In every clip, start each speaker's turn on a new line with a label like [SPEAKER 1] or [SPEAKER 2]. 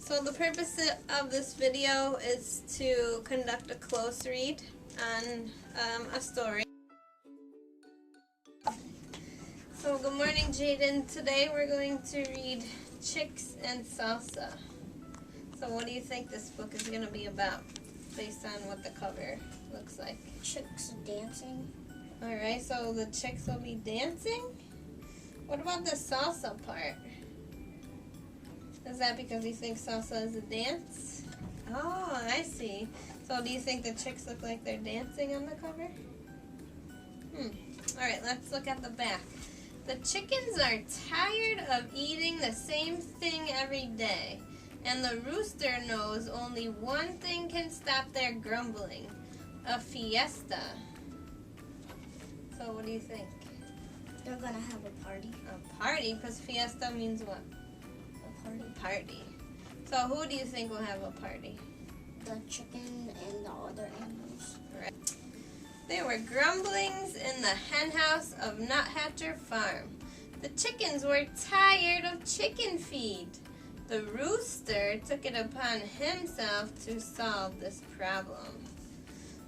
[SPEAKER 1] So the purpose of this video is to conduct a close read on a story. So good morning, Jaden. Today we're going to read Chicks and Salsa. So what do you think this book is going to be about based on what the cover looks like?
[SPEAKER 2] Chicks dancing.
[SPEAKER 1] Alright, so the chicks will be dancing? What about the salsa part? Is that because you think salsa is a dance? Oh, I see. So do you think the chicks look like they're dancing on the cover? Alright, let's look at the back. The chickens are tired of eating the same thing every day, and the rooster knows only one thing can stop their grumbling: a fiesta. So what do you think?
[SPEAKER 2] They're gonna have a party.
[SPEAKER 1] A party? Because fiesta means what?
[SPEAKER 2] A party.
[SPEAKER 1] Party. So who do you think will have a party?
[SPEAKER 2] The chicken and the other animals.
[SPEAKER 1] Right. There were grumblings in the henhouse of Nuthatcher Farm. The chickens were tired of chicken feed. The rooster took it upon himself to solve this problem.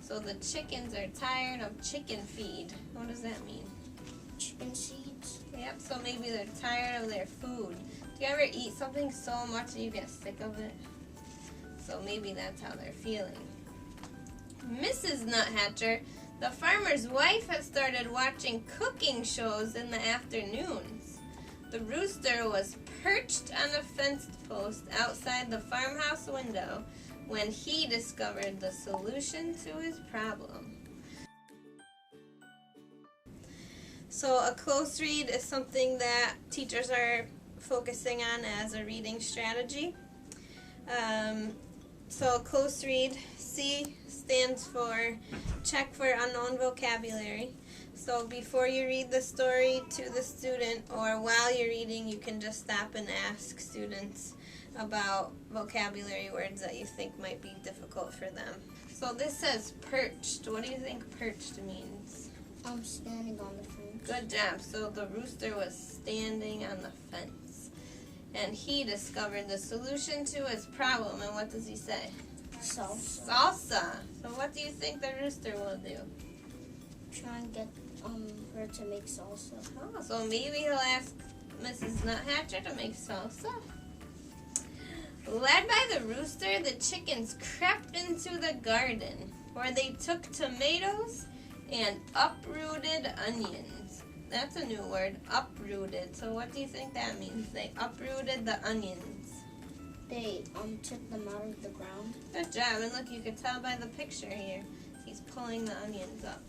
[SPEAKER 1] So the chickens are tired of chicken feed. What does that mean?
[SPEAKER 2] Chicken seeds.
[SPEAKER 1] Yep, so maybe they're tired of their food. Do you ever eat something so much that you get sick of it? So maybe that's how they're feeling. Mrs. Nuthatcher, the farmer's wife, has started watching cooking shows in the afternoons. The rooster was perched on a fence post outside the farmhouse window when he discovered the solution to his problem. So a close read is something that teachers are focusing on as a reading strategy. So a close read, C stands for check for unknown vocabulary. So before you read the story to the student, or while you're reading, you can just stop and ask students about vocabulary words that you think might be difficult for them. So this says perched. What do you think perched means?
[SPEAKER 2] I'm standing on the fence.
[SPEAKER 1] Good job. So the rooster was standing on the fence, and he discovered the solution to his problem. And what does he say?
[SPEAKER 2] Salsa.
[SPEAKER 1] Salsa. So what do you think the rooster will do?
[SPEAKER 2] Try and get her to make salsa.
[SPEAKER 1] Oh, so maybe he'll ask Mrs. Nuthatcher to make salsa? Led by the rooster, the chickens crept into the garden, where they took tomatoes and uprooted onions. That's a new word, uprooted. So what do you think that means? They uprooted the onions.
[SPEAKER 2] They took them out of the ground.
[SPEAKER 1] Good job. And look, you can tell by the picture here. He's pulling the onions up.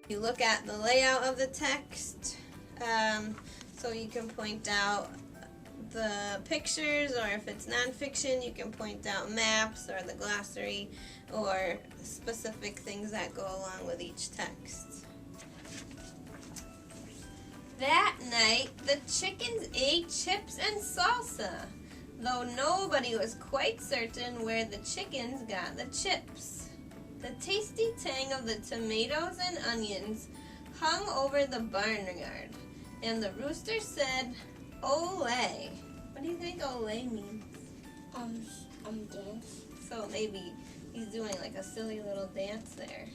[SPEAKER 1] You look at the layout of the text, so you can point out the pictures, or if it's nonfiction, you can point out maps or the glossary or specific things that go along with each text. That night, the chickens ate chips and salsa, though nobody was quite certain where the chickens got the chips. The tasty tang of the tomatoes and onions hung over the barnyard, and the rooster said, "Olé." What do you think olé means?
[SPEAKER 2] Dance.
[SPEAKER 1] So maybe he's doing like a silly little dance there.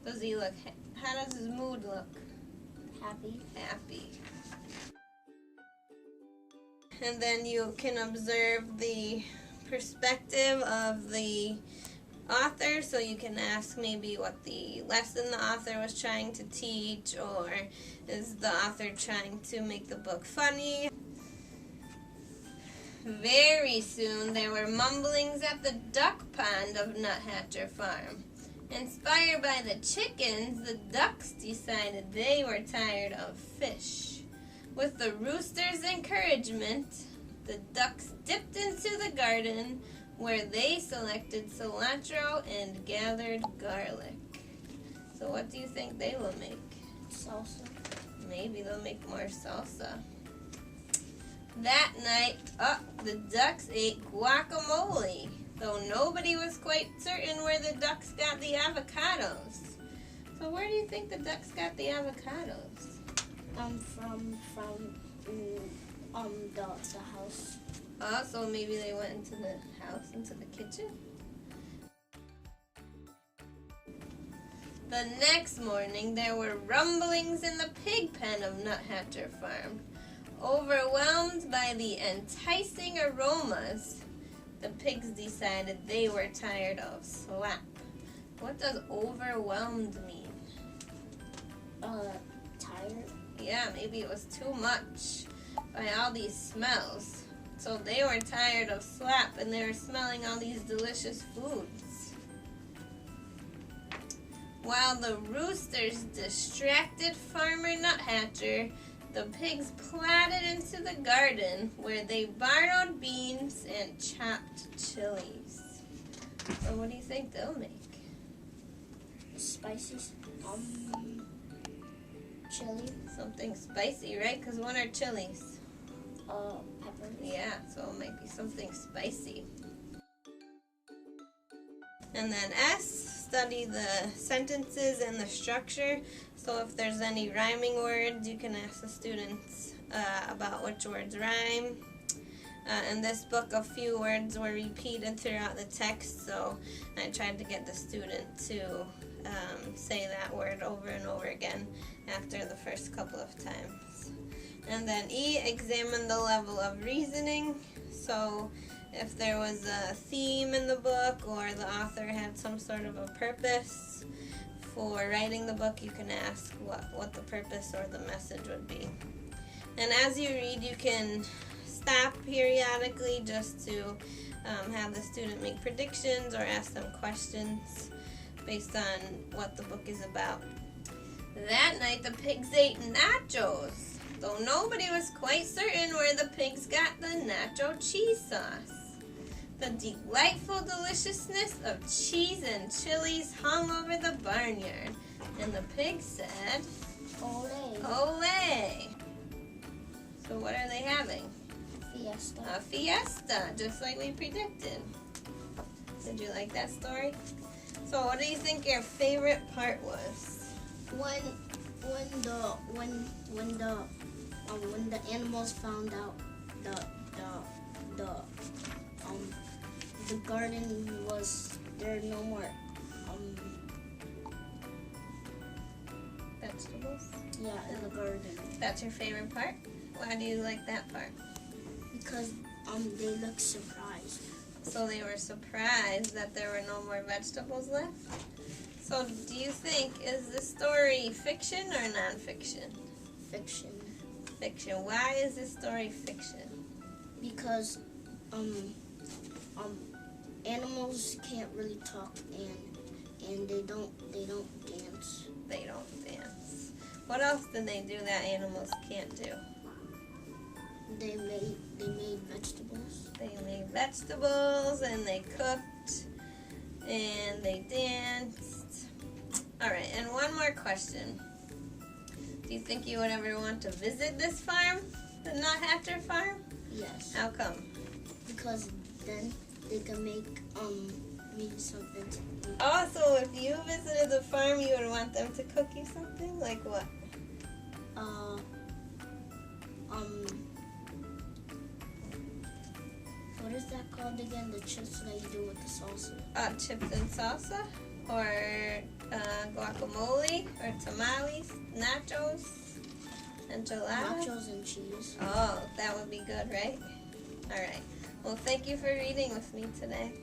[SPEAKER 1] Does he look, how does his mood look?
[SPEAKER 2] Happy.
[SPEAKER 1] Happy. And then you can observe the perspective of the author, so you can ask maybe what the lesson the author was trying to teach, or is the author trying to make the book funny? Very soon there were mumblings at the duck pond of Nuthatcher Farm. Inspired by the chickens, the ducks decided they were tired of fish. With the rooster's encouragement, the ducks dipped into the garden, where they selected cilantro and gathered garlic. So what do you think they will make?
[SPEAKER 2] Salsa.
[SPEAKER 1] Maybe they'll make more salsa. That night, the ducks ate guacamole, though nobody was quite certain where the ducks got the avocados. So where do you think the ducks got the avocados?
[SPEAKER 2] From The house.
[SPEAKER 1] Oh, so maybe they went into the house, into the kitchen? The next morning, there were rumblings in the pig pen of Nuthatcher Farm. Overwhelmed by the enticing aromas, the pigs decided they were tired of slap. What does overwhelmed mean?
[SPEAKER 2] Tired.
[SPEAKER 1] Yeah, maybe it was too much by all these smells. So they were tired of slap and they were smelling all these delicious foods. While the roosters distracted Farmer Nuthatcher, the pigs plodded into the garden where they borrowed beans and chopped chilies. So what do you think they'll make?
[SPEAKER 2] Spicy. Chili.
[SPEAKER 1] Something spicy, right? Because what are chilies?
[SPEAKER 2] Peppers.
[SPEAKER 1] Yeah, so it might be something spicy. And then S, study the sentences and the structure. So if there's any rhyming words, you can ask the students about which words rhyme. In this book, a few words were repeated throughout the text, so I tried to get the student to say that word over and over again after the first couple of times. And then E, examine the level of reasoning. So if there was a theme in the book or the author had some sort of a purpose for writing the book, you can ask what the purpose or the message would be. And as you read, you can stop periodically just to have the student make predictions or ask them questions based on what the book is about. That night, the pigs ate nachos, though nobody was quite certain where the pigs got the nacho cheese sauce. The delightful deliciousness of cheese and chilies hung over the barnyard, and the pigs said,
[SPEAKER 2] Ole.
[SPEAKER 1] "Olé!" So what are they having?
[SPEAKER 2] Fiesta.
[SPEAKER 1] A fiesta, just like we predicted. Did you like that story? So what do you think your favorite part was?
[SPEAKER 2] When the animals found out the garden was there no more
[SPEAKER 1] Vegetables?
[SPEAKER 2] yeah, in the garden.
[SPEAKER 1] That's your favorite part? Why do you like that part?
[SPEAKER 2] Because they look surprised.
[SPEAKER 1] So they were surprised that there were no more vegetables left? So do you think, is this story fiction or nonfiction?
[SPEAKER 2] Fiction.
[SPEAKER 1] Fiction. Why is this story fiction?
[SPEAKER 2] Because animals can't really talk and they don't dance.
[SPEAKER 1] They don't dance. What else did they do that animals can't do?
[SPEAKER 2] They made vegetables.
[SPEAKER 1] They made vegetables and they cooked and they danced. Alright, and one more question. Do you think you would ever want to visit this farm? The Nuthatcher Farm?
[SPEAKER 2] Yes.
[SPEAKER 1] How come?
[SPEAKER 2] Because then they can make me something to eat.
[SPEAKER 1] Oh, so if you visited the farm, you would want them to cook you something? Like what?
[SPEAKER 2] What is that called again? The chips that you do with the salsa.
[SPEAKER 1] Chips and salsa? Or guacamole? Or tamales? Nachos? Enchiladas?
[SPEAKER 2] Nachos and cheese.
[SPEAKER 1] Oh, that would be good, right? Alright. Well, thank you for reading with me today.